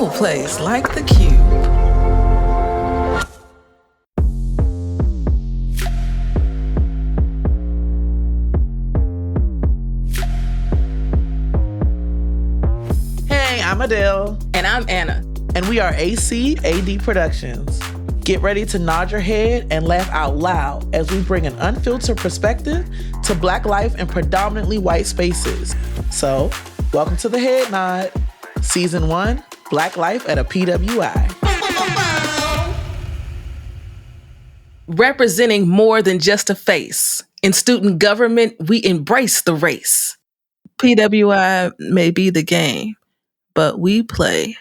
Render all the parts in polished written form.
No place like the Qube. Hey, I'm Adell. And I'm Anna. And we are AD Productions. Get ready to nod your head and laugh out loud as we bring an unfiltered perspective to Black life in predominantly white spaces. So, welcome to the Head Nod, Season 1, Black Life at a PWI. Representing more than just a face. In student government, we embrace the race. PWI may be the game, but we play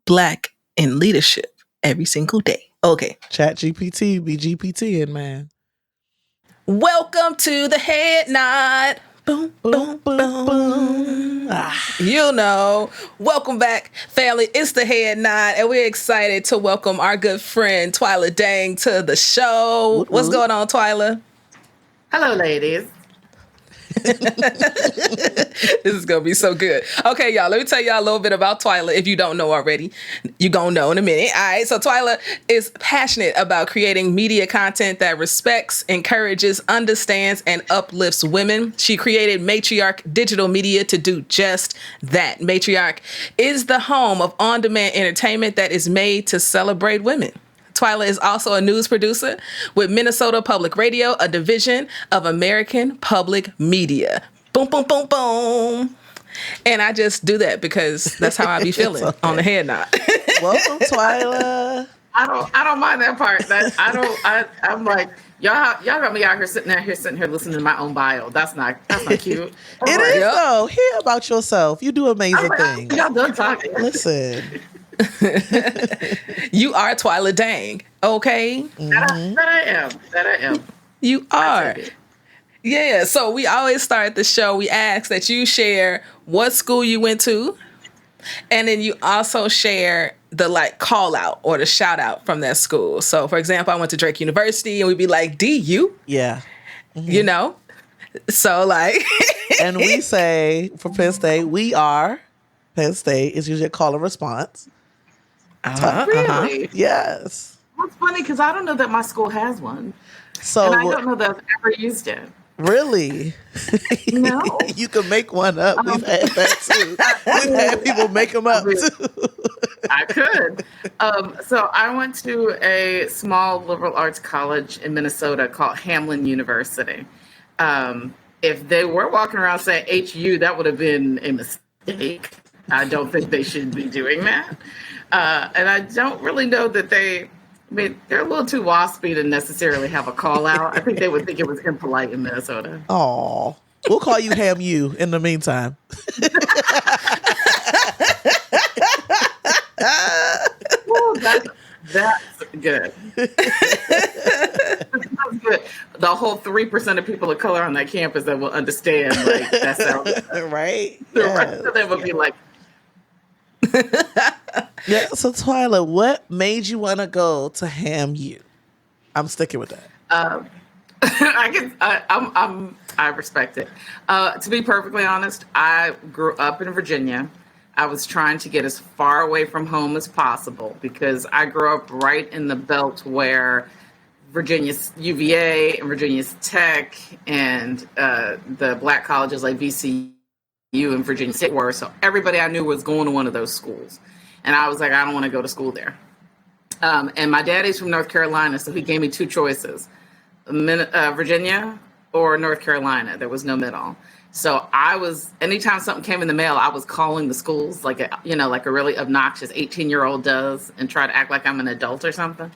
Black in leadership every single day. Okay. Chat GPT be GPTing, man. Welcome to the Head Nod. Boom, boom, boom, boom. You know, welcome back, family. It's the Head Nod, and we're excited to welcome our good friend Twila Dang to the show. What's going on, Twila? Hello, ladies. This is going to be so good. Okay, y'all, let me tell y'all a little bit about Twila. If you don't know already, you're going to know in a minute. All right, so Twila is passionate about creating media content that respects, encourages, understands, and uplifts women. She created Matriarch Digital Media to do just that. Matriarch is the home of on-demand entertainment that is made to celebrate women. Twila is also a news producer with Minnesota Public Radio, a division of American Public Media. Boom, boom, boom, boom. And I just do that because that's how I be feeling okay. On the Head Nod. Welcome, Twila. I don't mind that part. I'm like, y'all got me out here sitting here listening to my own bio. That's not cute. It is though. Hear about yourself. You do amazing things. Y'all done talking. Listen. You are Twila Dang, okay? That I am. You are. Yeah, so we always start the show. We ask that you share what school you went to, and then you also share the call out or the shout out from that school. So, for example, I went to Drake University, and we'd be like, DU? Yeah. Mm-hmm. You know? So, and we say, for Penn State, we are. Penn State is usually a call and response. Really? Yes. That's funny because I don't know that my school has one. So, and I don't know that I've ever used it. Really? No. You can make one up. We've had that too. We've had people make them up too. I could. So I went to a small liberal arts college in Minnesota called Hamline University. If they were walking around saying HU, that would have been a mistake. I don't think they should be doing that. And I don't really know that they're a little too waspy to necessarily have a call out. I think they would think it was impolite in Minnesota. Oh, we'll call you Ham U in the meantime. Well, that's good. That's good. The whole 3% of people of color on that campus that will understand, that sounds right. The rest of them would be like. Yeah. So Twila, what made you want to go to Ham U? I'm sticking with that. I respect it. To be perfectly honest, I grew up in Virginia. I was trying to get as far away from home as possible because I grew up right in the belt where Virginia's UVA and Virginia's Tech and the black colleges like VCU and Virginia State were. So everybody I knew was going to one of those schools. And I was like, I don't want to go to school there. And my daddy's from North Carolina, so he gave me two choices, Virginia or North Carolina. There was no middle. So anytime something came in the mail, I was calling the schools like a really obnoxious 18-year-old does and try to act like I'm an adult or something.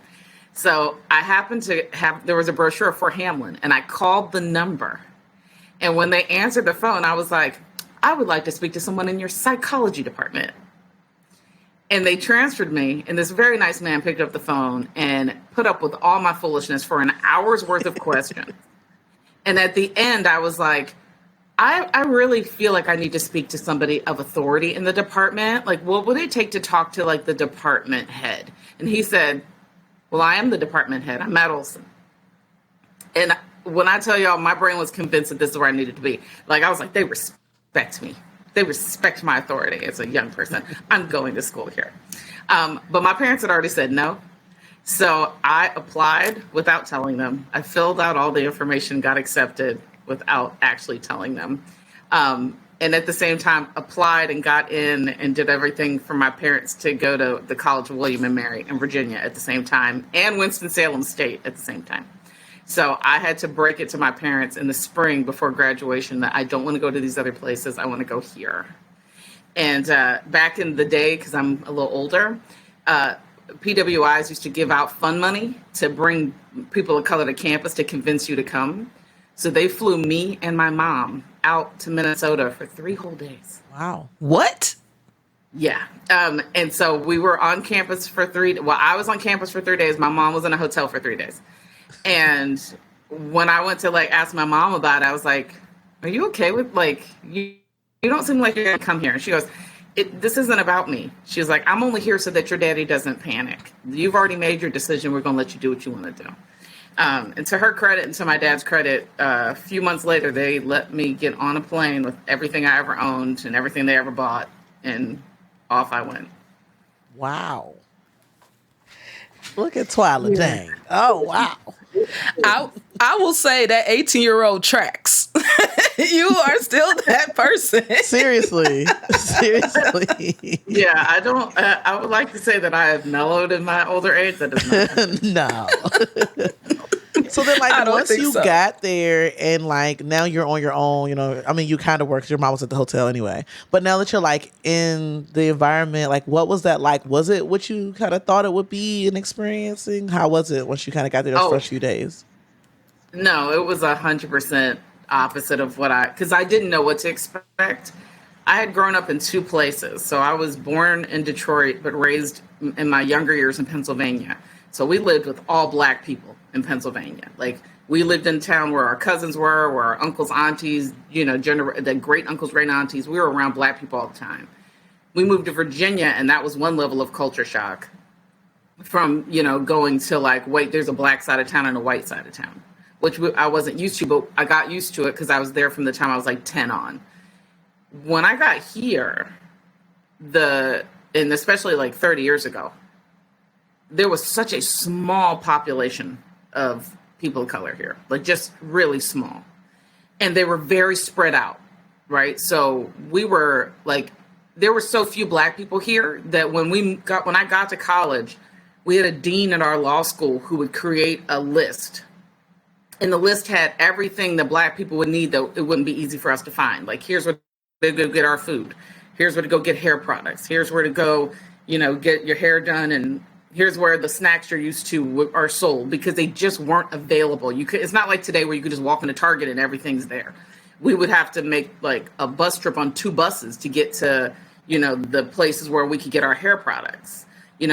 So I happened to there was a brochure for Hamline, and I called the number. And when they answered the phone, I was like, I would like to speak to someone in your psychology department. And they transferred me, and this very nice man picked up the phone and put up with all my foolishness for an hour's worth of questions. And at the end, I was like, I really feel like I need to speak to somebody of authority in the department. Like, what would it take to talk to the department head? And he said, well, I am the department head. I'm Matt Olson. And when I tell y'all, my brain was convinced that this is where I needed to be. I was like, they respect me. they respect my authority as a young person. I'm going to school here. But my parents had already said no. So I applied without telling them. I filled out all the information, got accepted without actually telling them. And at the same time, applied and got in and did everything for my parents to go to the College of William and Mary in Virginia at the same time, and Winston-Salem State at the same time. So I had to break it to my parents in the spring before graduation that I don't want to go to these other places. I want to go here. And back in the day, because I'm a little older, PWIs used to give out fund money to bring people of color to campus to convince you to come. So they flew me and my mom out to Minnesota for 3 whole days. Wow. What? Yeah. And so we were on campus for I was on campus for 3 days. My mom was in a hotel for 3 days. And when I went to ask my mom about it, I was like, are you okay with you don't seem like you're going to come here. And she goes, this isn't about me. She was like, I'm only here so that your daddy doesn't panic. You've already made your decision. We're going to let you do what you want to do. And to her credit and to my dad's credit, a few months later, they let me get on a plane with everything I ever owned and everything they ever bought. And off I went. Wow. Look at Twila Dang. Oh, wow. I will say that 18-year-old tracks. You are still that person. Seriously. Yeah, I would like to say that I have mellowed in my older age. That does not happen. No. So then, once you got there and now you're on your own, you kind of worked. Your mom was at the hotel anyway. But now that you're in the environment, what was that like? Was it what you kind of thought it would be and experiencing? How was it once you kind of got there those first few days? No, it was 100% opposite of because I didn't know what to expect. I had grown up in 2 places. So I was born in Detroit, but raised in my younger years in Pennsylvania. So we lived with all Black people in Pennsylvania. We lived in town where our cousins were, where our uncles, aunties, the great uncles, great aunties. We were around Black people all the time. We moved to Virginia, and that was one level of culture shock from, going to wait, there's a Black side of town and a white side of town, which I wasn't used to, but I got used to it because I was there from the time I was 10 on. When I got here, and especially 30 years ago, there was such a small population of people of color here, just really small. And they were very spread out, right? So we were there were so few Black people here that when I got to college, we had a dean at our law school who would create a list. And the list had everything that Black people would need, though it wouldn't be easy for us to find. Here's where to go get our food. Here's where to go get hair products. Here's where to go, get your hair done. And here's where the snacks you're used to are sold, because they just weren't available. It's not like today where you could just walk into Target and everything's there. We would have to make a bus trip on 2 buses to get to, the places where we could get our hair products. We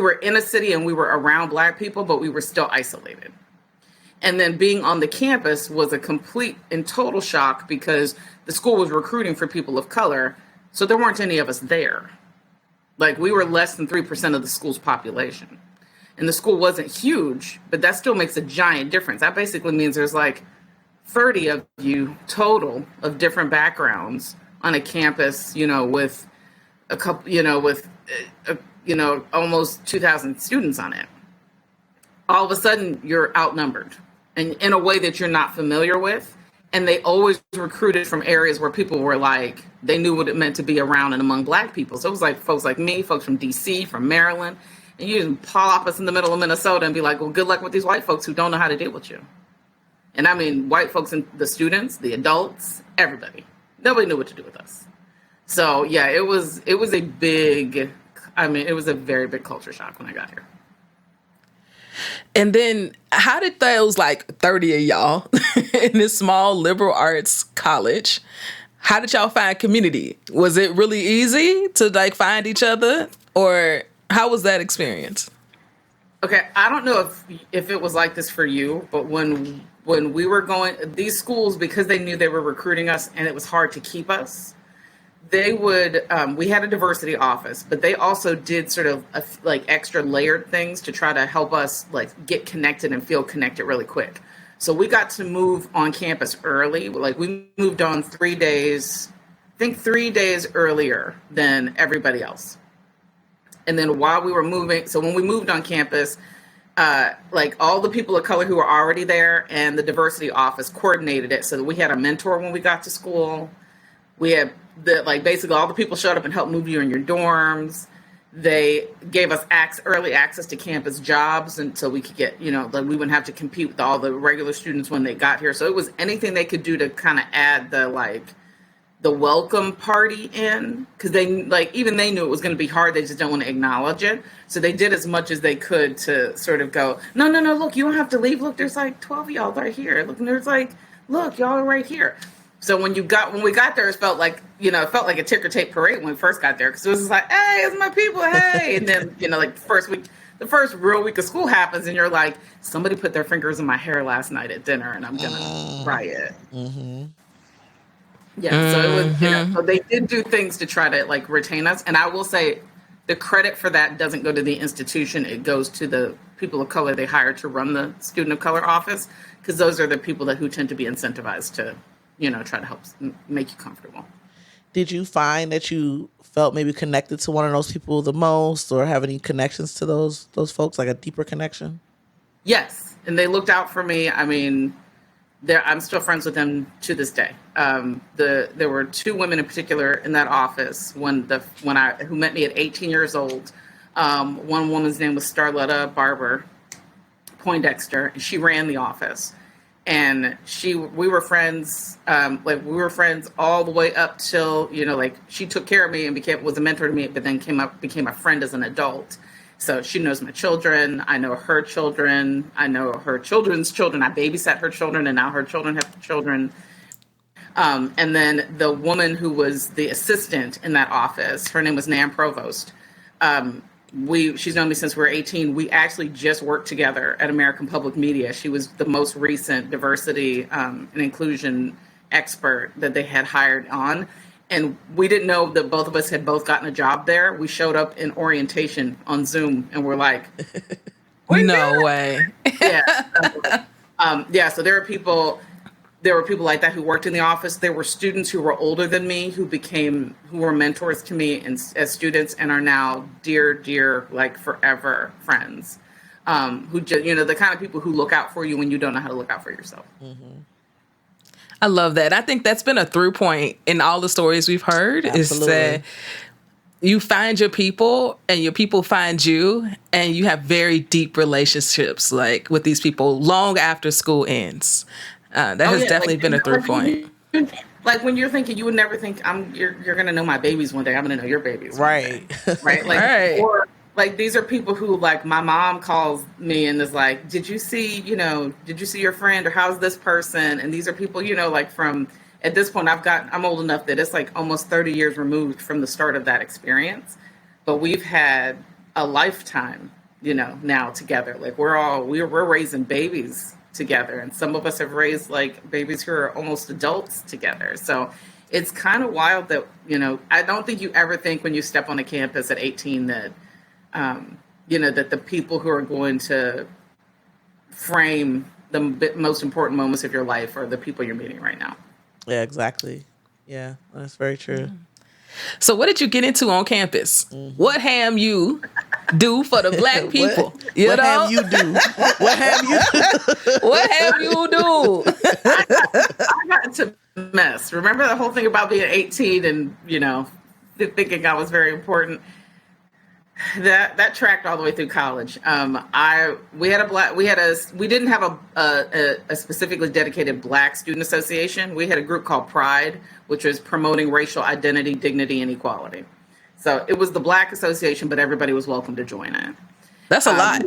were in a city and we were around Black people, but we were still isolated. And then being on the campus was a complete and total shock because the school was recruiting for people of color. So there weren't any of us there. We were less than 3% of the school's population. And the school wasn't huge, but that still makes a giant difference. That basically means there's 30 of you total of different backgrounds on a campus, with a couple, almost 2,000 students on it. All of a sudden, you're outnumbered, and in a way that you're not familiar with. And they always recruited from areas where people were they knew what it meant to be around and among Black people. So it was folks like me, folks from DC, from Maryland, and you just pop us in the middle of Minnesota and be well, good luck with these white folks who don't know how to deal with you. And I mean, white folks and the students, the adults, everybody. Nobody knew what to do with us. So yeah, it was a very big culture shock when I got here. And then how did those 30 of y'all in this small liberal arts college, how did y'all find community? Was it really easy to find each other, or how was that experience? Okay, I don't know if it was like this for you, but when we were going, these schools, because they knew they were recruiting us and it was hard to keep us, they would, we had a diversity office, but they also did sort of extra layered things to try to help us get connected and feel connected really quick. So we got to move on campus early. Like we moved on 3 days, I think 3 days earlier than everybody else. And then while we were moving, so when we moved on campus, like all the people of color who were already there and the diversity office coordinated it so that we had a mentor when we got to school. We had basically all the people showed up and helped move you in your dorms. They gave us early access to campus jobs, and so we could get, we wouldn't have to compete with all the regular students when they got here. So it was anything they could do to kind of add the welcome party in, because even they knew it was going to be hard. They just don't want to acknowledge it. So they did as much as they could to sort of go, no, look, you don't have to leave. Look, there's like 12 of y'all right here. Look, and there's look, y'all are right here. So when we got there, it felt like a ticker tape parade when we first got there, because it was just like, hey, it's my people, hey. And then, the first real week of school happens, and you're like, somebody put their fingers in my hair last night at dinner, and I'm gonna riot. Mm-hmm. Yeah, so it was, so they did do things to try to retain us. And I will say the credit for that doesn't go to the institution. It goes to the people of color they hired to run the student of color office, because those are the people who tend to be incentivized to, try to help make you comfortable. Did you find that you felt maybe connected to one of those people the most, or have any connections to those folks, like a deeper connection? Yes, and they looked out for me. I mean, I'm still friends with them to this day. There were two women in particular in that office who met me at 18 years old. One woman's name was Starletta Barber Poindexter, and she ran the office. And we were friends. We were friends all the way up till she took care of me and was a mentor to me, but then became a friend as an adult. So she knows my children. I know her children. I know her children's children. I babysat her children, and now her children have children. And then the woman who was the assistant in that office, her name was Nan Provost. She's known me since we were 18. We actually just worked together at American Public Media. She was the most recent diversity and inclusion expert that they had hired on. And we didn't know that both of us had both gotten a job there. We showed up in orientation on Zoom, and we're like, no way. Yeah. So there were people like that who worked in the office. There were students who were older than me who were mentors to me as students, and are now dear, forever friends. Who just, the kind of people who look out for you when you don't know how to look out for yourself. Mm-hmm. I love that. I think that's been a through point in all the stories we've heard. Absolutely. Is that you find your people and your people find you, and you have very deep relationships with these people long after school ends. That has definitely been a through point. Like when you're thinking, you would never think you're going to know my babies one day. I'm going to know your babies. Right. Right. Right. Or these are people who my mom calls me and is like, did you see your friend, or how's this person? And these are people, from, at this point I'm old enough that it's almost 30 years removed from the start of that experience. But we've had a lifetime, now together. We're raising babies together. And some of us have raised babies who are almost adults together. So it's kind of wild that, I don't think you ever think when you step on a campus at 18 that, that the people who are going to frame the most important moments of your life are the people you're meeting right now. Yeah, exactly. Yeah, that's very true. So what did you get into on campus? Mm-hmm. What ham you do for the Black people? What ham you do? What ham you do? What ham you do? I got to mess. Remember the whole thing about being 18 and, thinking I was very important? That tracked all the way through college. We didn't have a specifically dedicated Black student association. We had a group called Pride, which was promoting racial identity, dignity, and equality. So it was the Black association, but everybody was welcome to join it. That's a lot.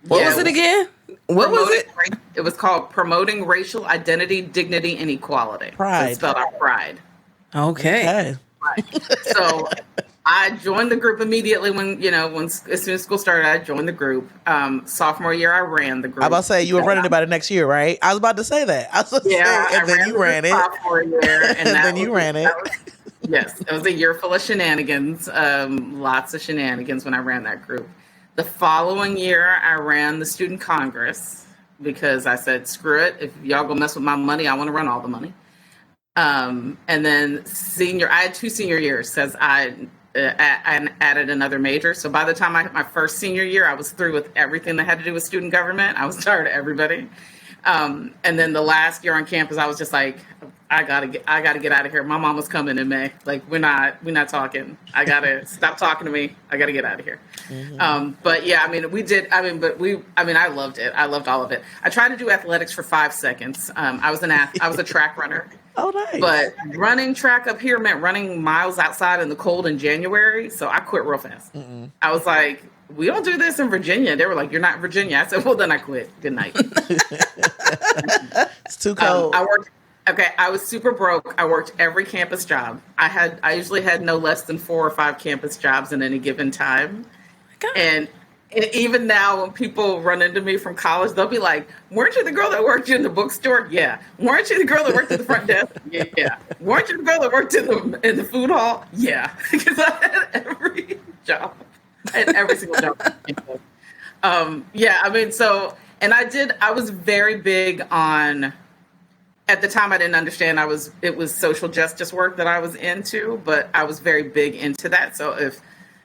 What was it again? What was it? It was called Promoting Racial Identity, Dignity, and Equality. Pride. So it's spelled out Pride. Okay. Right. So I joined the group immediately as soon as school started. I joined the group. Sophomore year, I ran the group. I was about to say you were running about it next year, right? I was about to say that. And then you ran it. Sophomore year, and then you ran it. Yes, it was a year full of shenanigans. Lots of shenanigans when I ran that group. The following year, I ran the Student Congress, because I said, screw it. If y'all gonna mess with my money, I want to run all the money. And then I had 2 senior years because I added another major. So by the time I hit my first senior year, I was through with everything that had to do with student government. I was tired of everybody. And then the last year on campus, I was just like, I gotta get out of here. My mom was coming in May. Like, we're not talking. I gotta stop talking to me. I gotta get out of here. Mm-hmm. But yeah, I loved it. I loved all of it. I tried to do athletics for 5 seconds. I was a track runner. Oh, nice. But running track up here meant running miles outside in the cold in January. So I quit real fast. Mm-mm. I was like, we don't do this in Virginia. They were like, you're not in Virginia. I said, well, then I quit. Good night. It's too cold. I was super broke. I worked every campus job. I usually had no less than 4 or 5 campus jobs in any given time. And even now, when people run into me from college, they'll be like, weren't you the girl that worked in the bookstore? Yeah. Weren't you the girl that worked at the front desk? Yeah. Weren't you the girl that worked in the food hall? Yeah. Because I had every job. I had every single job. I was very big on, at the time I didn't understand it was social justice work that I was into, but I was very big into that. So if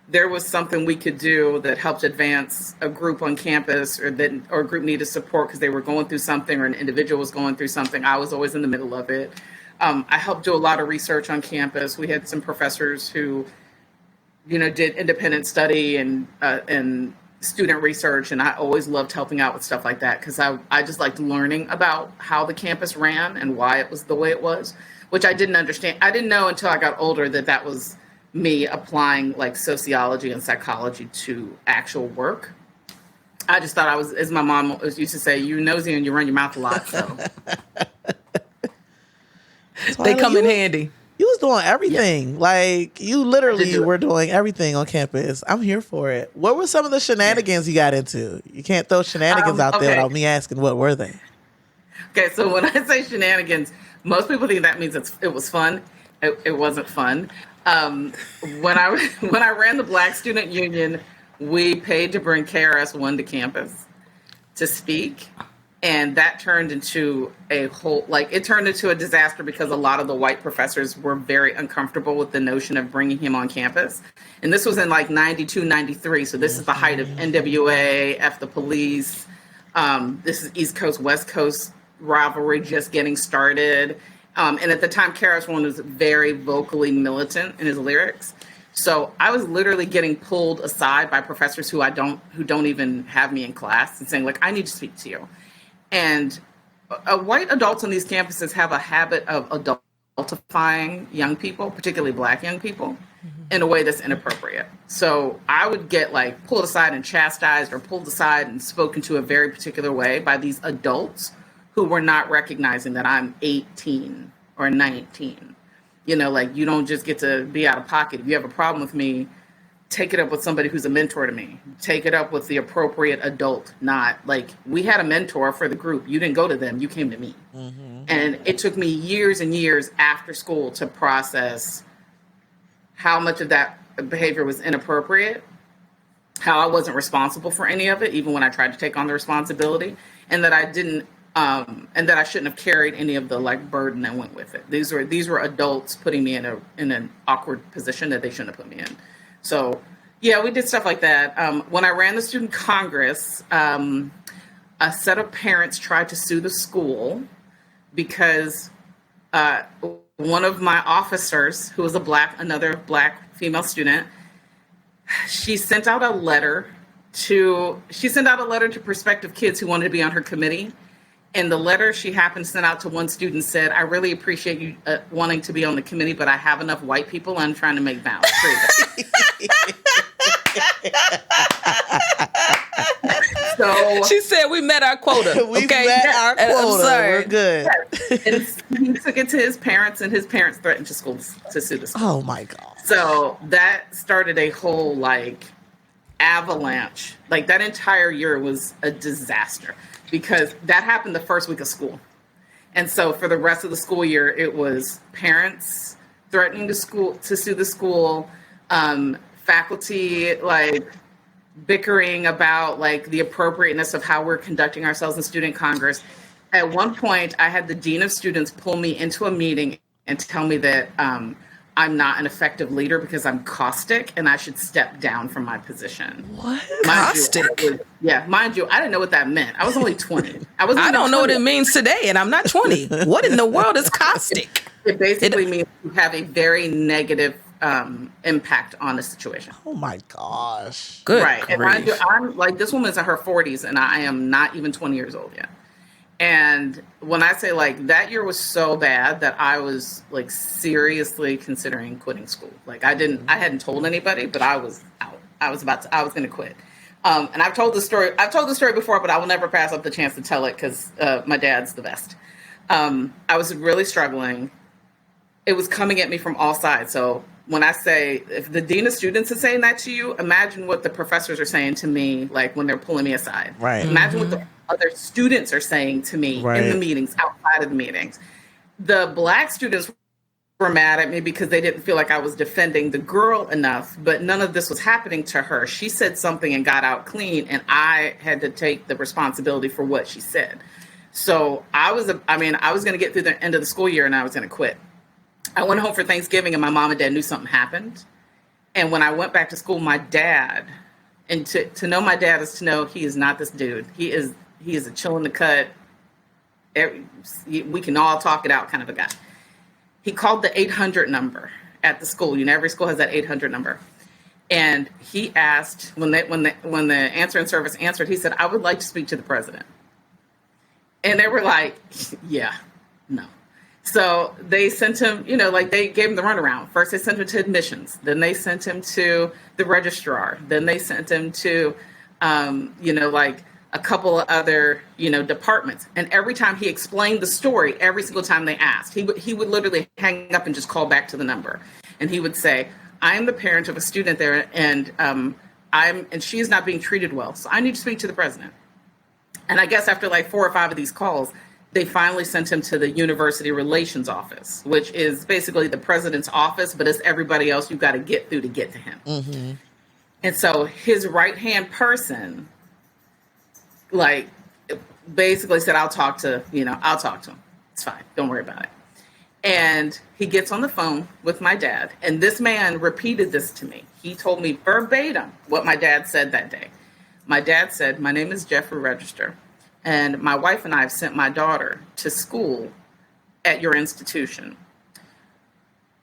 there was something we could do that helped advance a group on campus or a group needed support because they were going through something or an individual was going through something, I was always in the middle of it. I helped do a lot of research on campus. We had some professors who, did independent study and student research. And I always loved helping out with stuff like that because I just liked learning about how the campus ran and why it was the way it was, which I didn't understand. I didn't know until I got older that was me applying like sociology and psychology to actual work. I just thought I was, as my mom used to say, you nosy and you run your mouth a lot. So they come in handy. You was doing everything. Yeah. Like, you literally were doing everything on campus. I'm here for it. What were some of the shenanigans you got into? You can't throw shenanigans out there without me asking what were they. Okay, so when I say shenanigans, most people think that means it was fun. It wasn't fun. When I ran the Black Student Union, we paid to bring KRS-One to campus to speak. And that turned into a disaster because a lot of the white professors were very uncomfortable with the notion of bringing him on campus. And this was in like 92, 93. So this is the height of NWA, F the Police. This is East Coast, West Coast rivalry just getting started. And at the time, KRS-One was very vocally militant in his lyrics. So I was literally getting pulled aside by professors who don't even have me in class and saying, like, I need to speak to you. And white adults on these campuses have a habit of adultifying young people, particularly Black young people, in a way that's inappropriate. So I would get like pulled aside and chastised or pulled aside and spoken to a very particular way by these adults who were not recognizing that I'm 18 or 19. Like, you don't just get to be out of pocket. If you have a problem with me, take it up with somebody who's a mentor to me. Take it up with the appropriate adult, not like we had a mentor for the group. You didn't go to them, you came to me. Mm-hmm. And it took me years and years after school to process how much of that behavior was inappropriate, how I wasn't responsible for any of it, even when I tried to take on the responsibility, and that I didn't, and that I shouldn't have carried any of the like burden that went with it. These were adults putting me in an awkward position that they shouldn't have put me in. So, yeah, we did stuff like that. When I ran the student congress, a set of parents tried to sue the school because one of my officers, who was another Black female student, she sent out a letter to prospective kids who wanted to be on her committee. And the letter she happened to send out to one student said, I really appreciate you wanting to be on the committee, but I have enough white people. I'm trying to make vows. So she said we met our quota. We met our quota. I'm sorry. We're good. And he took it to his parents, and his parents threatened to sue the school. Oh, my God. So that started a whole, avalanche. That entire year was a disaster. Because that happened the first week of school. And so for the rest of the school year, it was parents threatening to sue the school, faculty, bickering about like the appropriateness of how we're conducting ourselves in student Congress. At one point, I had the dean of students pull me into a meeting and tell me that I'm not an effective leader because I'm caustic and I should step down from my position. What? Caustic? Mind you, I didn't know what that meant. I was only 20. I don't know what it means today, and I'm not 20. What in the world is caustic? It basically means you have a very negative impact on the situation. Oh my gosh. Good. Right. Grief. And mind you, I'm like, this woman's in her 40s and I am not even 20 years old yet. And when I say like that year was so bad that I was like seriously considering quitting school. Like I hadn't told anybody, but I was out. I was going to quit. And I've told this story before, but I will never pass up the chance to tell it because my dad's the best. I was really struggling. It was coming at me from all sides. So when I say, if the dean of students is saying that to you, imagine what the professors are saying to me, like when they're pulling me aside. Right. Imagine what the other students are saying to me in the meetings, outside of the meetings. The Black students were mad at me because they didn't feel like I was defending the girl enough, but none of this was happening to her. She said something and got out clean, and I had to take the responsibility for what she said. So I was going to get through the end of the school year and I was going to quit. I went home for Thanksgiving and my mom and dad knew something happened. And when I went back to school, my dad, and to know my dad is to know he is not this dude. He is a chill in the cut. We can all talk it out kind of a guy. He called the 800 number at the school. You know, every school has that 800 number. And he asked, when the answering service answered, he said, "I would like to speak to the president." And they were like, yeah, no. So they sent him, they gave him the runaround. First, they sent him to admissions. Then they sent him to the registrar. Then they sent him to, a couple of other, departments. And every time he explained the story, every single time they asked, he would literally hang up and just call back to the number. And he would say, "I am the parent of a student there, and she is not being treated well. So I need to speak to the president." And I guess after like 4 or 5 of these calls, they finally sent him to the University Relations Office, which is basically the president's office, but it's everybody else you've got to get through to get to him. Mm-hmm. And so his right-hand person, like, basically said, I'll talk to him. It's fine. Don't worry about it. And he gets on the phone with my dad. And this man repeated this to me. He told me verbatim what my dad said that day. My dad said, "My name is Jeffrey Register, and my wife and I have sent my daughter to school at your institution.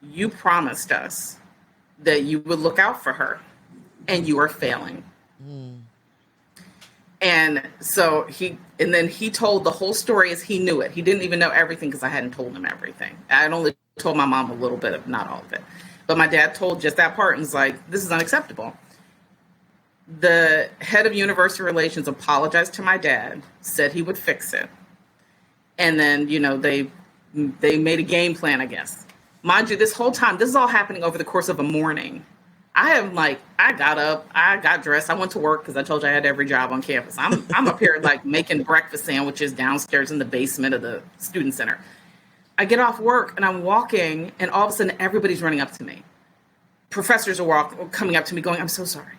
You promised us that you would look out for her, and you are failing." And so then he told the whole story as he knew it. He didn't even know everything because I hadn't told him everything. I had only told my mom a little bit of, not all of it. But my dad told just that part and was like, "This is unacceptable." The head of university relations apologized to my dad, said he would fix it. And then, they made a game plan, I guess. Mind you, this whole time, this is all happening over the course of a morning. I got up, I got dressed, I went to work because I told you I had every job on campus. I'm up here like making breakfast sandwiches downstairs in the basement of the student center. I get off work and I'm walking, and all of a sudden everybody's running up to me. Professors are coming up to me going, "I'm so sorry."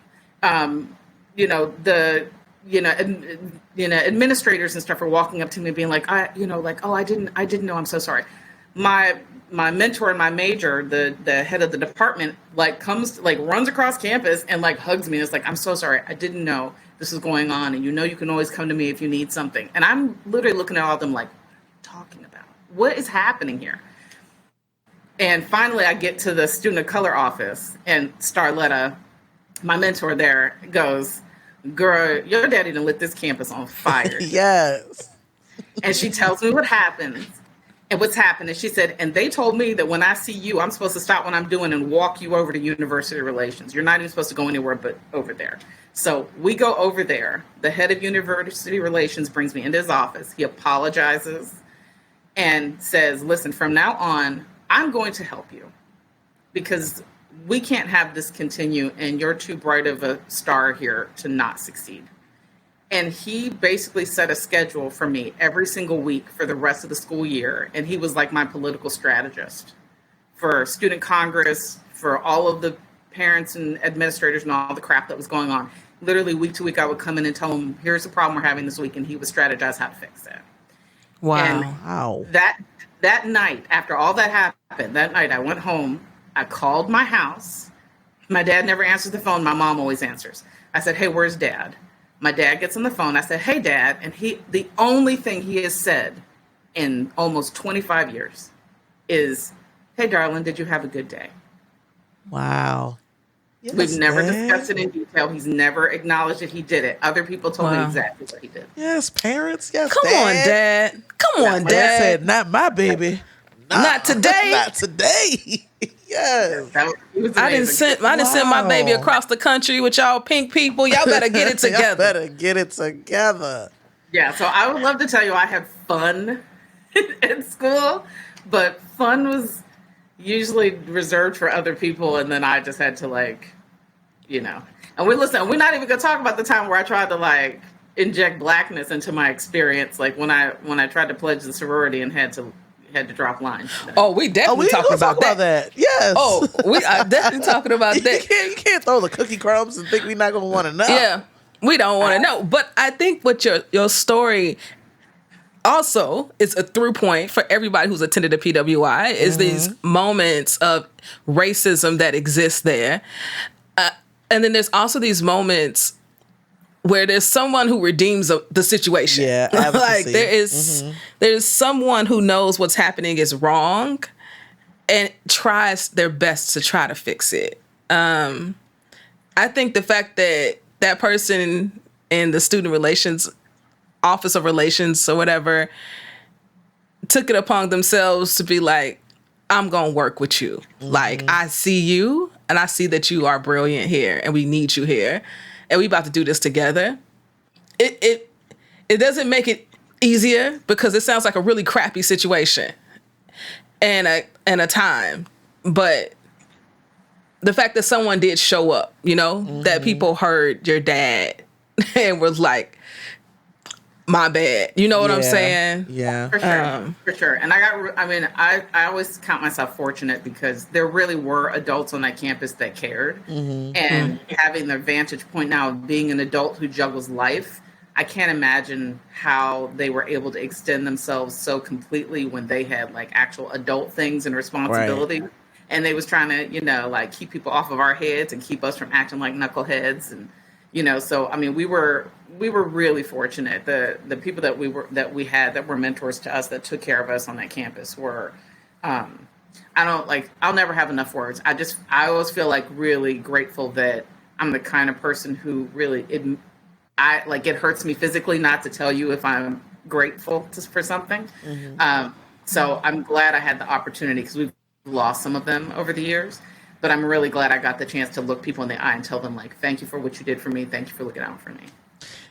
Administrators and stuff are walking up to me being like, I didn't know, I'm so sorry. My mentor in my major, the head of the department, runs across campus and hugs me. And it's like, "I'm so sorry. I didn't know this was going on. And you can always come to me if you need something." And I'm literally looking at all of them like, "What are you talking about? What is happening here?" And finally I get to the student of color office, and Starletta, my mentor there, goes, "Girl, your daddy done lit this campus on fire." Yes. And she tells me what happens and what's happened. She said, "And they told me that when I see you, I'm supposed to stop what I'm doing and walk you over to university relations. You're not even supposed to go anywhere but over there." So we go over there. The head of university relations brings me into his office. He apologizes and says, "Listen, from now on, I'm going to help you because we can't have this continue, and you're too bright of a star here to not succeed." And he basically set a schedule for me every single week for the rest of the school year. And he was like my political strategist for student Congress, for all of the parents and administrators and all the crap that was going on. literally week to week, I would come in and tell him, here's the problem we're having this week. And he would strategize how to fix it. Wow. And that night, after all that happened, that night I went home, I called my house. My dad never answers the phone. My mom always answers. I said, hey, where's Dad? My dad gets on the phone. I said, hey, Dad. And the only thing he has said in almost 25 years is, hey, darling, did you have a good day? Wow. Yes, We've never Dad. discussed it in detail. He's never acknowledged that he did it. Other people told me exactly what he did. Yes, parents. Yes, Come on, Dad. Come on, Dad Dad. said, not my baby. Not today. Not today. Yes. He was I didn't amazing. send my baby across the country with y'all pink people. Y'all better get it Y'all together. better get it together. Yeah, so I would love to tell you I had fun in school, but fun was usually reserved for other people, and then I just had to and we're not even gonna talk about the time where I tried to inject blackness into my experience, like when I tried to pledge the sorority and had to drop lines. Oh, we definitely talking about that. Yes. Oh, we are definitely talking about that. You can't throw the cookie crumbs and think we're not gonna want to know. Yeah, we don't want to know. But I think what your story also is a through point for everybody who's attended a PWI is these moments of racism that exist there. And then there's also these moments where there's someone who redeems the situation. Yeah, like there's someone who knows what's happening is wrong and tries their best to try to fix it. I think the fact that that person in the student relations office of relations or whatever took it upon themselves to be like, I'm gonna work with you. Like, I see you and I see that you are brilliant here and we need you here and we about to do this together. It doesn't make it easier because it sounds like a really crappy situation and a time. But the fact that someone did show up, that people heard your dad and was like, my bad. You know what I'm saying? Yeah. For sure. And I always count myself fortunate because there really were adults on that campus that cared. And having the vantage point now of being an adult who juggles life, I can't imagine how they were able to extend themselves so completely when they had actual adult things and responsibility. Right. And they was trying to, keep people off of our heads and keep us from acting like knuckleheads. And, so, we were really fortunate. The people that we had that were mentors to us that took care of us on that campus were, I'll never have enough words. I always feel really grateful that I'm the kind of person who really, it hurts me physically not to tell you if I'm grateful for something. So I'm glad I had the opportunity because we've lost some of them over the years. But I'm really glad I got the chance to look people in the eye and tell them, thank you for what you did for me. Thank you for looking out for me.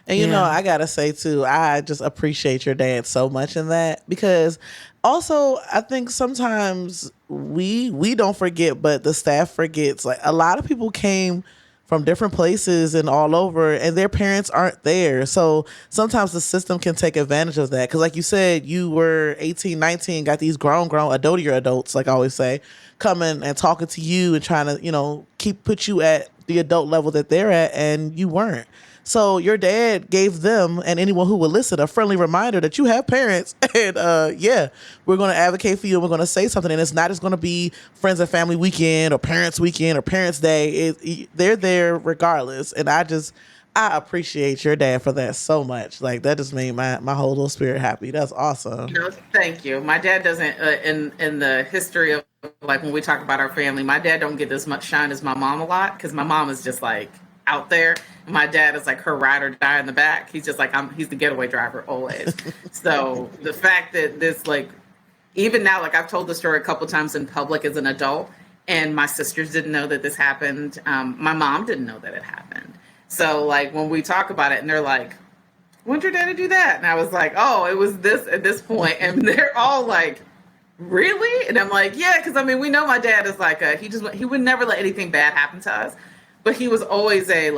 And, I got to say, too, I just appreciate your dad so much in that because also I think sometimes we don't forget, but the staff forgets. A lot of people came from different places and all over and their parents aren't there. So sometimes the system can take advantage of that. Because like you said, you were 18, 19, got these grown adults, like I always say, coming and talking to you and trying to, put you at the adult level that they're at, and you weren't. So your dad gave them and anyone who would listen a friendly reminder that you have parents and we're going to advocate for you and we're going to say something. And it's not just going to be Friends and Family Weekend or Parents Weekend or Parents Day. They're there regardless. And I appreciate your dad for that so much. That just made my whole little spirit happy. That's awesome. Thank you. My dad doesn't, in the history of when we talk about our family, my dad don't get as much shine as my mom a lot because my mom is just out there. My dad is her ride or die in the back. He's just he's the getaway driver always. So the fact that this even now, I've told the story a couple times in public as an adult, and my sisters didn't know that this happened. My mom didn't know that it happened. So when we talk about it and they're like, when did your daddy do that? And I was like, oh, it was this at this point. And they're all like, really? And I'm like, yeah, because we know my dad is he would never let anything bad happen to us. But he was always he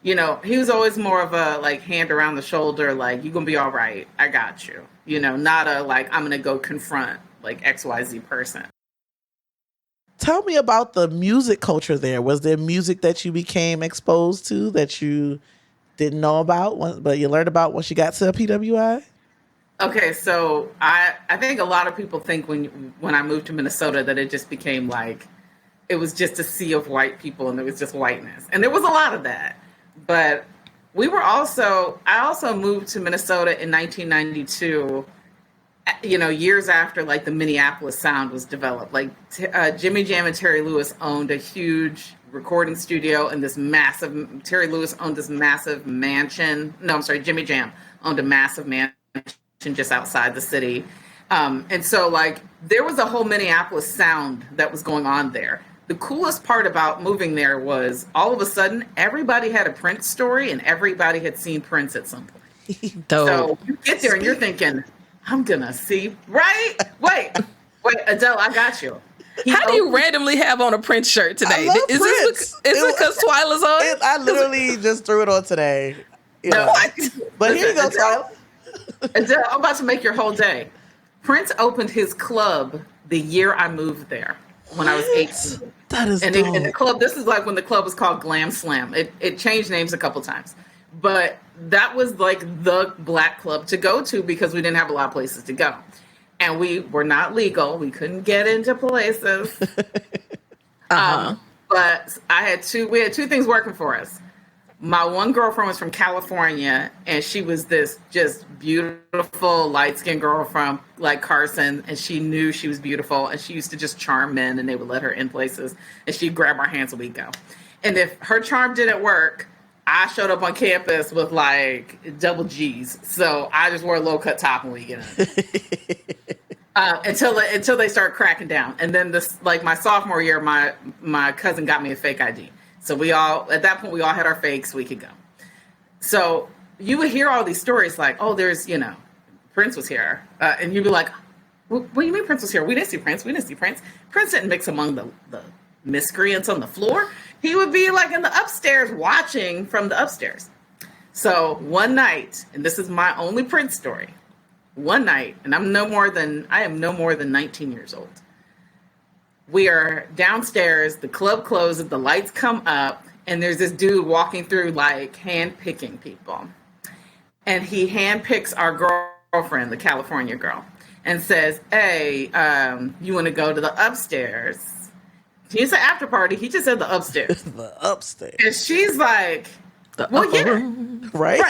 was always more of a hand around the shoulder, you're gonna be all right, I got you. Not a I'm gonna go confront XYZ person. Tell me about the music culture there. Was there music that you became exposed to that you didn't know about, but you learned about once you got to PWI? Okay, so I think a lot of people think when I moved to Minnesota that it just became like it was just a sea of white people and there was just whiteness, and there was a lot of that. But I also moved to Minnesota in 1992. Years after like the Minneapolis sound was developed. Like Jimmy Jam and Terry Lewis owned a huge recording studio and Terry Lewis owned this massive mansion. No, I'm sorry, Jimmy Jam owned a massive mansion just outside the city. And so like there was a whole Minneapolis sound that was going on there. The coolest part about moving there was all of a sudden everybody had a Prince story and everybody had seen Prince at some point. So you get there and you're thinking, I'm gonna see, right? Wait, Adell, I got you. How do you randomly have on a Prince shirt today? Is Prince. it because Twila's on it? I literally just threw it on today. But here you go, Twila. Adell, I'm about to make your whole day. Prince opened his club the year I moved there when I was 18. That is dope. And the club, this is like when the club was called Glam Slam. It changed names a couple times. But that was like the black club to go to because we didn't have a lot of places to go. And we were not legal. We couldn't get into places. But we had two things working for us. My one girlfriend was from California, and she was this just beautiful, light-skinned girl from like Carson, and she knew she was beautiful, and she used to just charm men, and they would let her in places, and she'd grab our hands and we'd go. And if her charm didn't work, I showed up on campus with like double G's. So I just wore a low cut top when we get in. Until they start cracking down. And then my sophomore year, my cousin got me a fake ID. So at that point we all had our fakes, we could go. So you would hear all these stories like, oh, there's, Prince was here. And you'd be like, what do you mean Prince was here? We didn't see Prince. Prince didn't mix among the miscreants on the floor. He would be like in the upstairs watching from the upstairs. So one night, and this is my only Prince story. One night, and I am no more than 19 years old. We are downstairs, the club closes, the lights come up, and there's this dude walking through like hand picking people. And he hand picks our girlfriend, the California girl, and says, hey, you want to go to the upstairs? He didn't say after party. He just said the upstairs. The upstairs. And she's like, well, yeah. Right.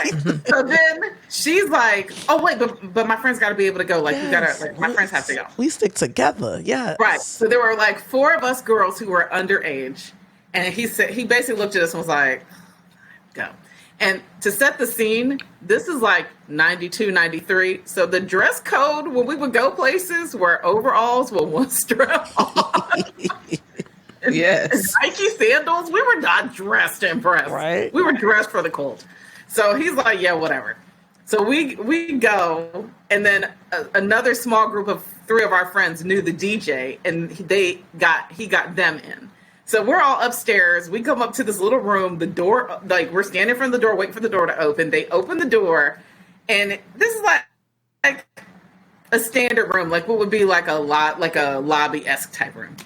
So then she's like, oh, wait, but my friends got to be able to go. Like, my friends have to go. We stick together. Yeah. Right. So there were like 4 of us girls who were underage. And he basically looked at us and was like, go. And to set the scene, this is like 92, 93. So the dress code when we would go places were overalls with one strap on. Yes. Nike sandals. We were not dressed to impress. Right. We were dressed for the cold. So he's like, yeah, whatever. So we go, and then another small group of 3 of our friends knew the DJ, and he got them in. So we're all upstairs. We come up to this little room. The door, like we're standing in front of the door, waiting for the door to open. They open the door, and this is like a standard room, like what would be like a lobby-esque type room.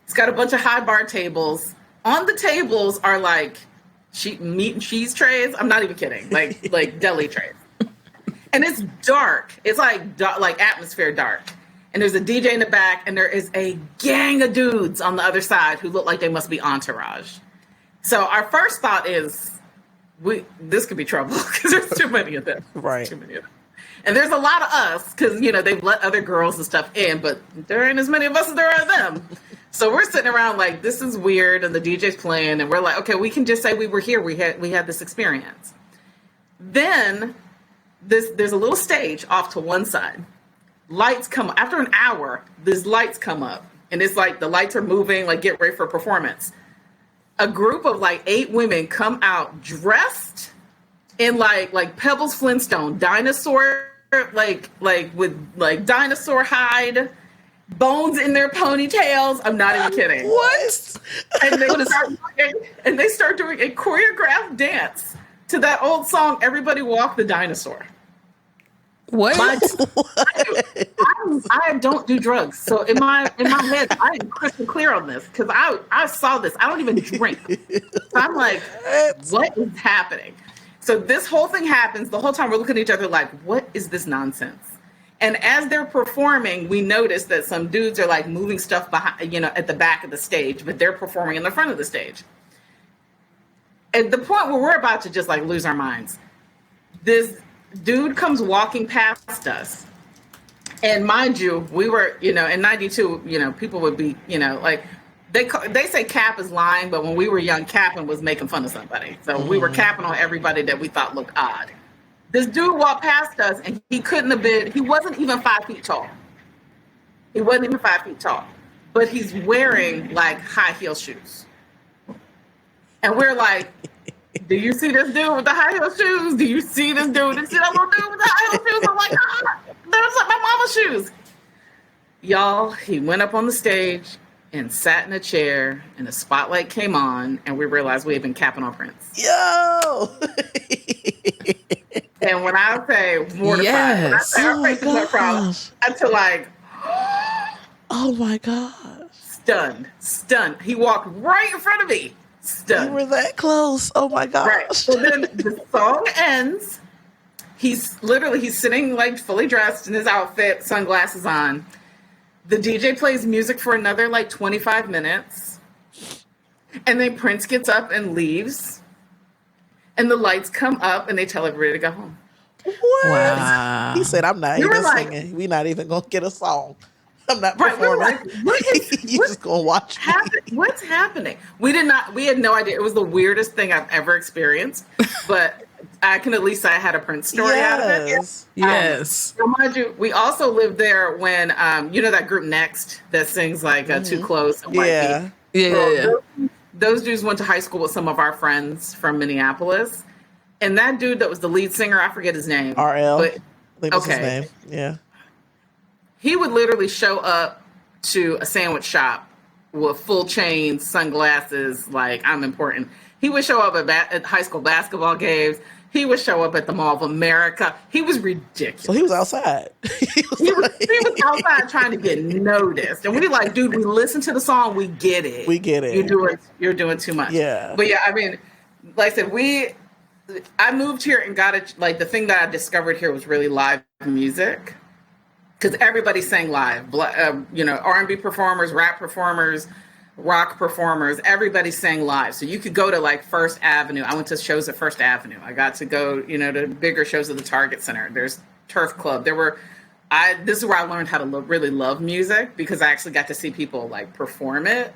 It's got a bunch of high bar tables. On the tables are like meat and cheese trays. I'm not even kidding. Like deli trays. And it's dark. It's like atmosphere dark. And there's a DJ in the back, and there is a gang of dudes on the other side who look like they must be entourage. So our first thought is, this could be trouble because there's too many of them. Right. Too many of them. And there's a lot of us because, they've let other girls and stuff in, but there ain't as many of us as there are them. So we're sitting around like, this is weird, and the DJ's playing, and we're like, okay, we can just say we were here. We had this experience. Then there's a little stage off to one side. Lights come after an hour. These lights come up, and it's like the lights are moving, like get ready for a performance. A group of like 8 women come out dressed in like Pebbles Flintstone dinosaur, like with like dinosaur hide. Bones in their ponytails. I'm not even kidding. What? And they start doing a choreographed dance to that old song, Everybody Walk the Dinosaur. What? I don't do drugs. So in my head, I am crystal clear on this because I saw this. I don't even drink. So I'm like, what is happening? So this whole thing happens. The whole time we're looking at each other like, what is this nonsense? And as they're performing, we notice that some dudes are like moving stuff behind, at the back of the stage, but they're performing in the front of the stage. At the point where we're about to just like lose our minds, this dude comes walking past us. And mind you, we were, in 92, people would be, like, they say Cap is lying, but when we were young, Cappin was making fun of somebody. So we were capping on everybody that we thought looked odd. This dude walked past us and he wasn't even 5 feet tall. He wasn't even 5 feet tall, but he's wearing like high heel shoes. And we're like, do you see this dude with the high heel shoes? Do you see this dude? You see that little dude with the high heel shoes? I'm like, those like my mama's shoes. Y'all, he went up on the stage and sat in a chair and the spotlight came on and we realized we had been capping on Prince. Yo! And when I say mortified, yes. when I say our faces went from until like, oh my God. Stunned. He walked right in front of me. Stunned. We were that close. Oh my gosh. Right. So then the song ends. He's sitting like fully dressed in his outfit, sunglasses on. The DJ plays music for another like 25 minutes. And then Prince gets up and leaves. And the lights come up and they tell everybody to go home. What? Wow. He said, I'm not We even were like- singing. We're not even going to get a song. I'm not Right, we were performing. like, You're just going to watch me. What's happening? We had no idea. It was the weirdest thing I've ever experienced. But I can at least say I had a Prince story out of it. Yes. So mind you, we also lived there when, that group Next that sings like Too Close and White Yeah. Feet. Yeah. Those dudes went to high school with some of our friends from Minneapolis. And that dude that was the lead singer, I forget his name. RL. But, I think that's his name. Yeah. he would literally show up to a sandwich shop with full chains, sunglasses, like I'm important. He would show up at high school basketball games. He would show up at the Mall of America. He was ridiculous. So he was outside. He was outside trying to get noticed. And we like, dude, we listen to the song. We get it. We get it. You're doing too much. Yeah. But yeah, I mean, like I said, I moved here and got it. Like the thing that I discovered here was really live music. Because everybody sang live, R&B performers, rap performers, rock performers, everybody sang live. So you could go to like First Avenue. I went to shows at First Avenue. I got to go, to bigger shows at the Target Center. There's Turf Club. This is where I learned how to really love music because I actually got to see people like perform it.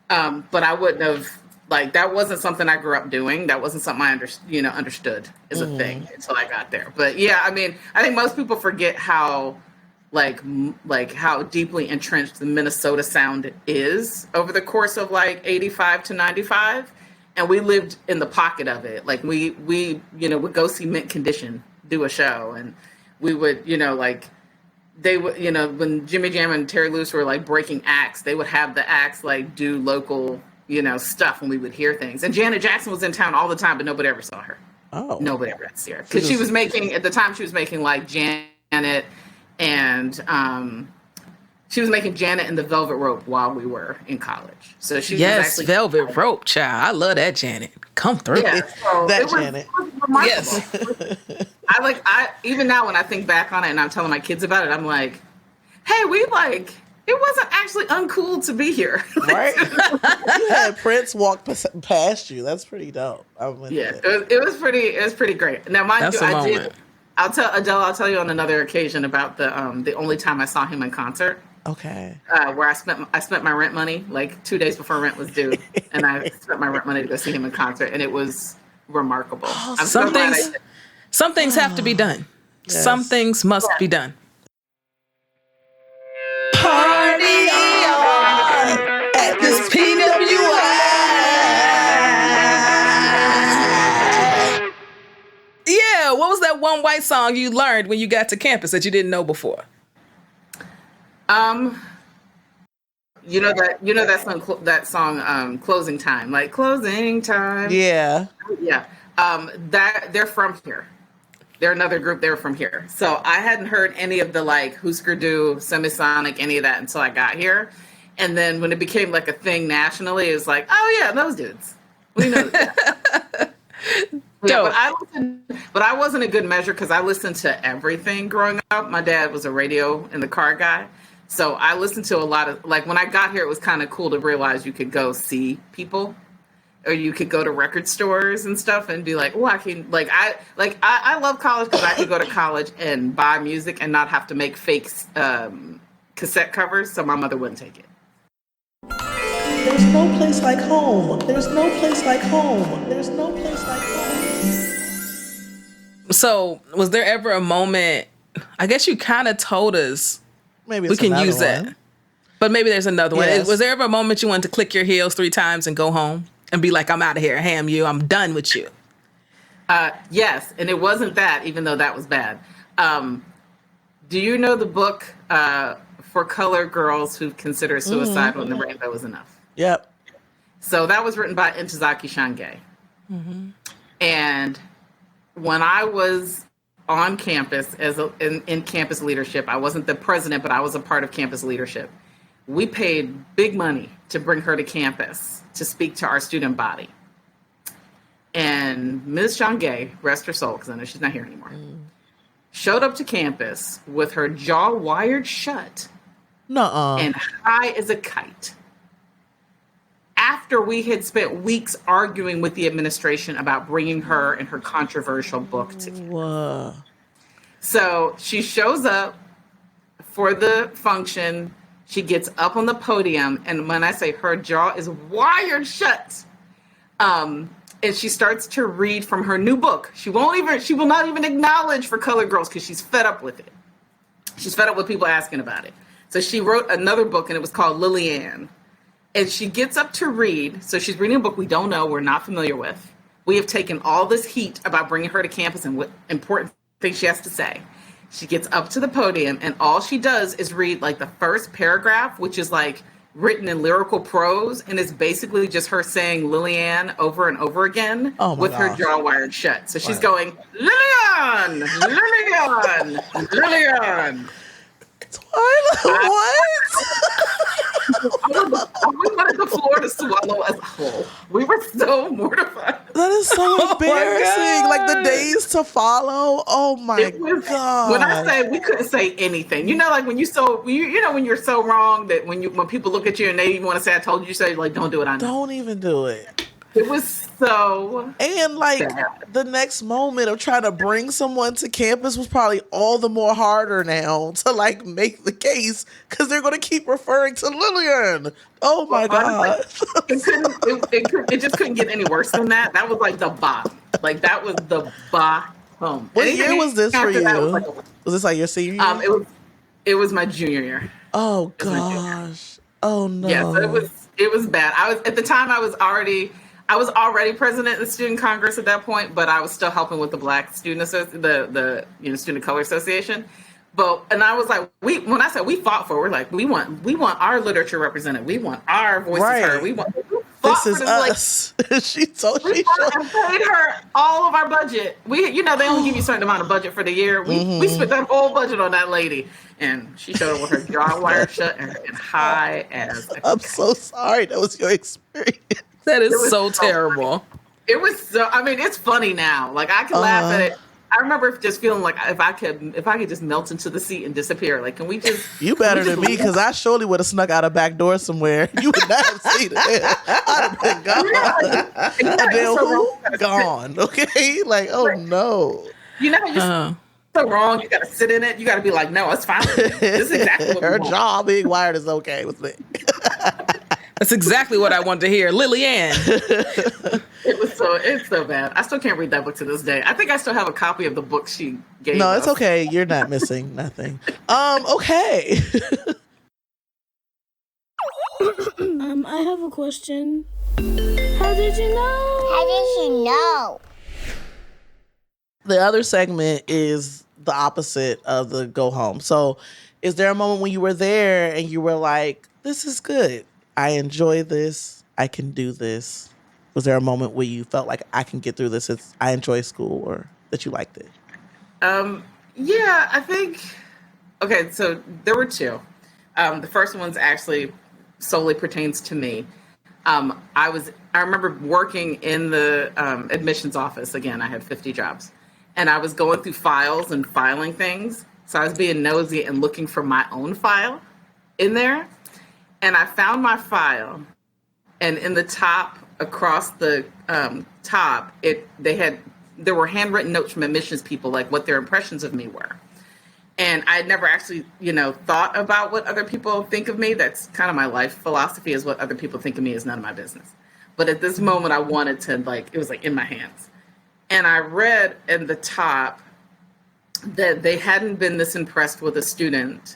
But I wouldn't have, like, that wasn't something I grew up doing. That wasn't something I understood as a thing until I got there. But yeah, I mean, I think most people forget how how deeply entrenched the Minnesota sound is over the course of like 85 to 95. And we lived in the pocket of it. Like we would go see Mint Condition do a show and we would, they would, when Jimmy Jam and Terry Lewis were like breaking acts, they would have the acts like do local, stuff and we would hear things. And Janet Jackson was in town all the time, but nobody ever saw her. Oh. Nobody ever got to see her. Because she was making like Janet and she was making Janet and the Velvet Rope while we were in college. So she was actually Velvet Rope, child. I love that Janet. Come through. Yeah, so Janet. it was remarkable. Yes. I even now when I think back on it and I'm telling my kids about it, I'm like, hey, it wasn't actually uncool to be here. Right? You had Prince walk past you. That's pretty dope. It was pretty great. Now, mind That's you, a I moment. did. I'll tell you on another occasion about the only time I saw him in concert. Okay. Where I spent my rent money like 2 days before rent was due, and I spent my rent money to go see him in concert, and it was remarkable. I'm so glad I did. Some things have to be done. Yes. Some things must be done. Party on at this PWI. Yeah, what was that one white song you learned when you got to campus that you didn't know before? That song Closing Time, like Closing Time. Yeah. Yeah. That they're from here. They're another group. They were from here. So I hadn't heard any of the like Husker Du, Semisonic, any of that until I got here. And then when it became like a thing nationally, it was like, oh yeah, those dudes. We know that. Yeah, but I wasn't a good measure because I listened to everything growing up. My dad was a radio in the car guy. So I listened to a lot of, like when I got here, it was kind of cool to realize you could go see people. Or you could go to record stores and stuff and be like, oh, I can, I love college because I could go to college and buy music and not have to make fake cassette covers, so my mother wouldn't take it. There's no place like home. There's no place like home. There's no place like home. So, was there ever a moment, I guess you kind of told us maybe we can use that, but maybe there's another one. Was there ever a moment you wanted to click your heels 3 times and go home? And be like, I'm out of here. Ham you. I'm done with you. Yes. And it wasn't that, even though that was bad. Do you know the book For Colored Girls Who Consider Suicide When the Rainbow Is Enough? Yep. So that was written by Ntozake Shange. Mm-hmm. And when I was on campus in campus leadership, I wasn't the president, but I was a part of campus leadership. We paid big money to bring her to campus to speak to our student body. And Ms. Shange, rest her soul, because I know she's not here anymore, showed up to campus with her jaw wired shut and high as a kite. After we had spent weeks arguing with the administration about bringing her and her controversial book to campus. Whoa. So she shows up for the function. She gets up on the podium, and when I say her jaw is wired shut, and she starts to read from her new book. She will not even acknowledge For Colored Girls because she's fed up with it. She's fed up with people asking about it. So she wrote another book, and it was called Lillian. And she gets up to read. So she's reading a book we don't know, we're not familiar with. We have taken all this heat about bringing her to campus and what important things she has to say. She gets up to the podium and all she does is read like the first paragraph, which is like written in lyrical prose. And it's basically just her saying Lillian over and over again with her jaw wired shut. So she's going, Lillian, Lillian, Lillian. Twila, what? We wanted the floor to swallow as a whole. We were so mortified. That is so embarrassing. Like the days to follow. Oh my God. When I say we couldn't say anything, you know, like when when you're so wrong that when people look at you and they even want to say, I told you, say like, don't do it. I know. Don't even do it. It was so and like bad. The next moment of trying to bring someone to campus was probably all the more harder now to like make the case because they're going to keep referring to Lillian. Oh my God. It just couldn't get any worse than that. That was like the bottom. Like that was the bottom. What year was this for you? Was this like your senior year? It was my junior year. Oh gosh. Oh no. Yeah, so it was bad. At the time I was already president of the Student Congress at that point, but I was still helping with the Black Student the Student of Color Association. And I was like, when I said we fought for, we're like, we want our literature represented. We want our voices heard. We this is us. Like, she paid her all of our budget. They only give you a certain amount of budget for the year. We spent that whole budget on that lady, and she showed up with her jaw wired shut and high as. I'm so sorry. That was your experience. That is so terrible. It was so. I mean, it's funny now. Like I can laugh at it. I remember just feeling like if I could just melt into the seat and disappear. Like, can we just? You better than me because I surely would have snuck out a back door somewhere. You would not have seen it. I'd have been gone. Adell, gone. Okay, like oh no. You know, you're so wrong. You got to sit in it. You got to be like, no, it's fine. This is exactly what her jaw being wired is okay with me. That's exactly what I wanted to hear. Lillian. It's so bad. I still can't read that book to this day. I think I still have a copy of the book she gave No, us. it's okay. You're not missing nothing. Okay. I have a question. How did you know? How did you know? The other segment is the opposite of the go home. So is there a moment when you were there and you were like, this is good. I enjoy this. I can do this. Was there a moment where you felt like I can get through this? I enjoy school or that you liked it? Yeah, I think. Okay, so there were two. The first one's actually solely pertains to me. I remember working in the admissions office. Again, I had 50 jobs, and I was going through files and filing things. So I was being nosy and looking for my own file in there, and I found my file. And in the top, across the top, there were handwritten notes from admissions people, like what their impressions of me were. And I had never actually, thought about what other people think of me. That's kind of my life philosophy, is what other people think of me is none of my business. But at this moment, I wanted to, it was in my hands. And I read in the top that they hadn't been this impressed with a student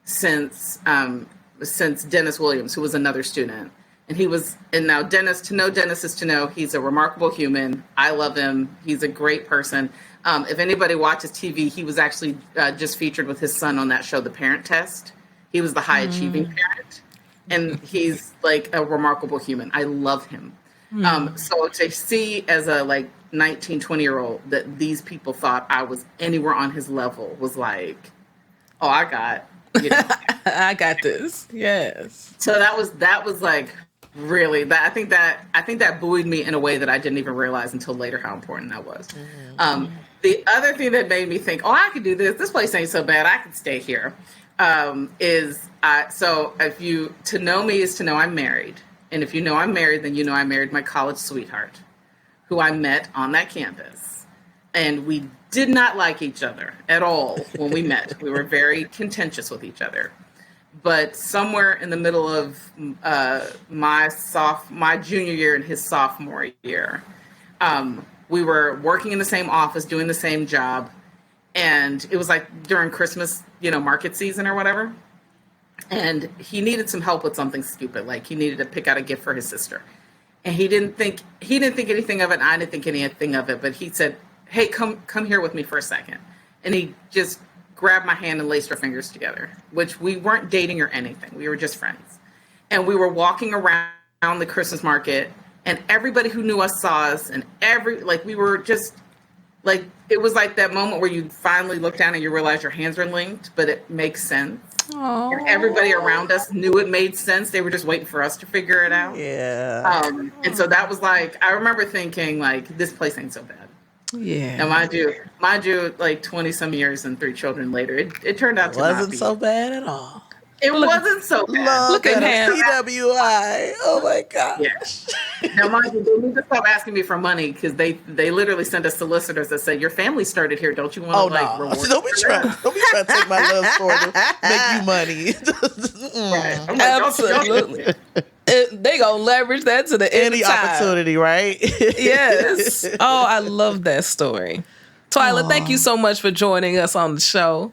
since Dennis Williams, who was another student. And now Dennis is to know he's a remarkable human. I love him. He's a great person. If anybody watches TV, he was actually just featured with his son on that show, The Parent Test. He was the high achieving parent, and he's a remarkable human. I love him. So to see as a 19, 20-year-old that these people thought I was anywhere on his level was oh, I got, I got this. Yes. So that was really that. I think that buoyed me in a way that I didn't even realize until later how important that was. The other thing that made me think, oh, I could do this. This place ain't so bad. I could stay here. So to know me is to know I'm married. And if you know I'm married, then you know I married my college sweetheart, who I met on that campus. And we did not like each other at all when we met. We were very contentious with each other. But somewhere in the middle of my junior year and his sophomore year, we were working in the same office, doing the same job. And it was during Christmas, market season or whatever. And he needed some help with something stupid. He needed to pick out a gift for his sister. And he didn't think anything of it. And I didn't think anything of it. But he said, hey, come here with me for a second. And he just grabbed my hand and laced our fingers together, which we weren't dating or anything. We were just friends. And we were walking around the Christmas market, and everybody who knew us saw us, and we were just it was that moment where you finally look down and you realize your hands are linked, but it makes sense. Aww. And everybody around us knew it made sense. They were just waiting for us to figure it out. Yeah. And so that was I remember thinking this place ain't so bad. Yeah. Now, mind you, 20 some years and 3 children later, it turned out to not be. Wasn't so bad at all. It wasn't so bad. Look at him. PWI. Oh my gosh. Yeah. Now, mind you, they need to stop asking me for money, because they literally sent us solicitors that said, your family started here. Don't you want to reward? Don't be trying to take my love story to make you money. Right. Absolutely. They gonna leverage that to the end of time. Opportunity, right? Yes. Oh, I love that story. Twila, thank you so much for joining us on the show.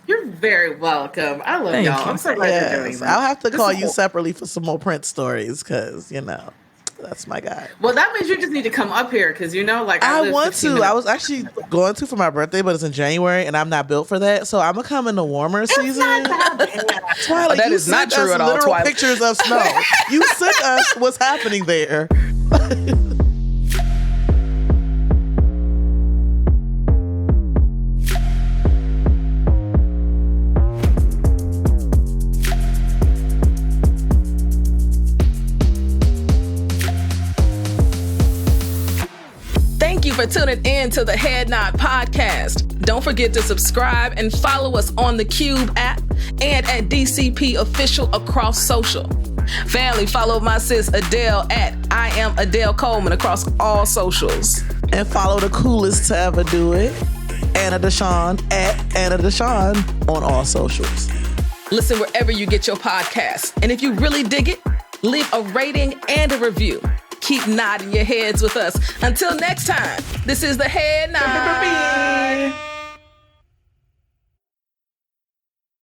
You're very welcome. I love y'all. I'm so glad you're doing that. I'll have to call you separately for some more Prince stories, because that's my guy. Well, that means you just need to come up here, because I want to. I was actually going to for my birthday, but it's in January, and I'm not built for that. So I'm gonna come in the warmer season. Twila, that is not true at all. Literal pictures of snow. You sent us what's happening there. Thank you for tuning in to the Head Nod Podcast. Don't forget to subscribe and follow us on the Qube app and at DCP Official across social. Family, follow my sis Adell at I am Adell Coleman across all socials. And follow the coolest to ever do it, Anna DeShawn at Anna DeShawn on all socials. Listen wherever you get your podcasts. And if you really dig it, leave a rating and a review. Keep nodding your heads with us. Until next time, this is the Head Nod.